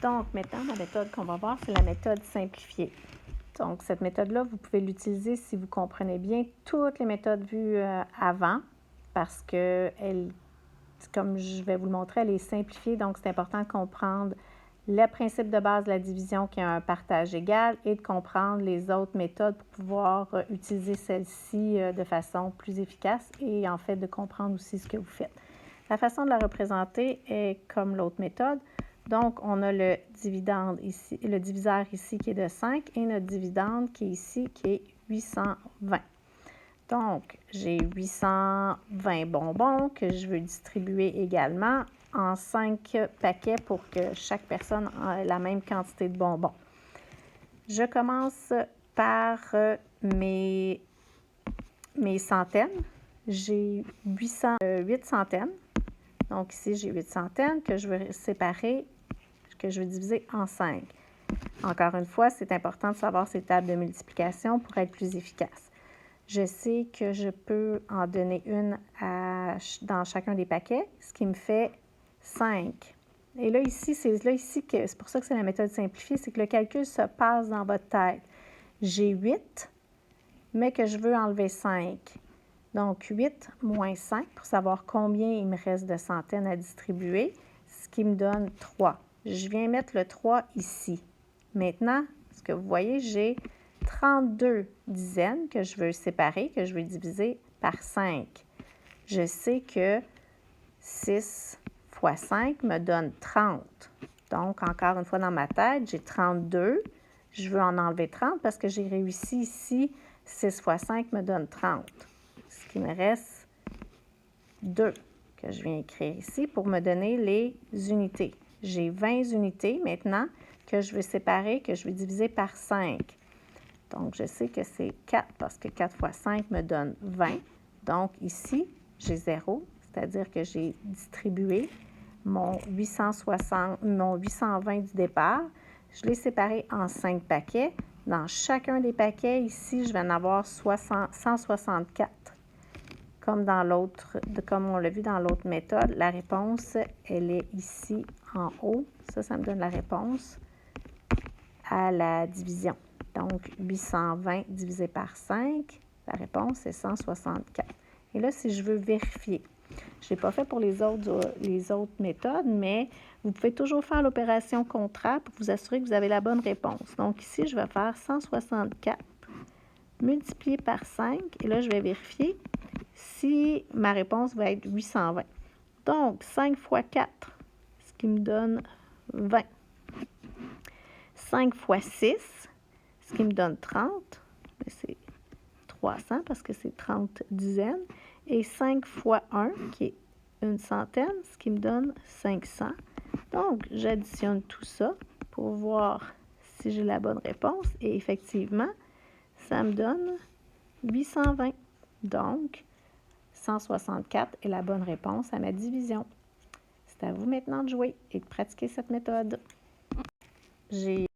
Donc, maintenant, la méthode qu'on va voir, c'est la méthode simplifiée. Donc, cette méthode-là, vous pouvez l'utiliser si vous comprenez bien toutes les méthodes vues avant, parce que, comme je vais vous le montrer, elle est simplifiée. Donc, c'est important de comprendre le principe de base de la division qui a un partage égal et de comprendre les autres méthodes pour pouvoir utiliser celle-ci de façon plus efficace et en fait de comprendre aussi ce que vous faites. La façon de la représenter est comme l'autre méthode. Donc, on a le dividende ici, le diviseur ici qui est de 5 et notre dividende qui est ici qui est 820. Donc, j'ai 820 bonbons que je veux distribuer également en 5 paquets pour que chaque personne ait la même quantité de bonbons. Je commence par mes centaines. J'ai 8 centaines. Donc ici, j'ai 8 centaines que je veux séparer, que je veux diviser en 5. Encore une fois, c'est important de savoir ces tables de multiplication pour être plus efficace. Je sais que je peux en donner une dans chacun des paquets, ce qui me fait 5. Et là, ici, c'est pour ça que c'est la méthode simplifiée, c'est que le calcul se passe dans votre tête. J'ai 8, mais que je veux enlever 5. Donc, 8 moins 5 pour savoir combien il me reste de centaines à distribuer, ce qui me donne 3. Je viens mettre le 3 ici. Maintenant, ce que vous voyez, j'ai 32 dizaines que je veux séparer, que je veux diviser par 5. Je sais que 6 fois 5 me donne 30. Donc, encore une fois dans ma tête, j'ai 32. Je veux en enlever 30 parce que j'ai réussi ici. 6 fois 5 me donne 30. Ce qui me reste 2 que je viens écrire ici pour me donner les unités. J'ai 20 unités maintenant que je veux séparer, que je vais diviser par 5. Donc, je sais que c'est 4 parce que 4 fois 5 me donne 20. Donc, ici, j'ai 0, c'est-à-dire que j'ai distribué mon 820 du départ. Je l'ai séparé en 5 paquets. Dans chacun des paquets, ici, je vais en avoir 164. Comme on l'a vu dans l'autre méthode, la réponse, elle est ici en haut. Ça me donne la réponse à la division. Donc, 820 divisé par 5, la réponse est 164. Et là, si je veux vérifier, je ne l'ai pas fait pour les autres méthodes, mais vous pouvez toujours faire l'opération contraire pour vous assurer que vous avez la bonne réponse. Donc, ici, je vais faire 164 multiplié par 5, et là, je vais vérifier si ma réponse va être 820. Donc, 5 fois 4, ce qui me donne 20. 5 fois 6, ce qui me donne 30. C'est 300 parce que c'est 30 dizaines. Et 5 fois 1, qui est une centaine, ce qui me donne 500. Donc, j'additionne tout ça pour voir si j'ai la bonne réponse. Et effectivement, ça me donne 820. Donc, 164 est la bonne réponse à ma division. C'est à vous maintenant de jouer et de pratiquer cette méthode. J'ai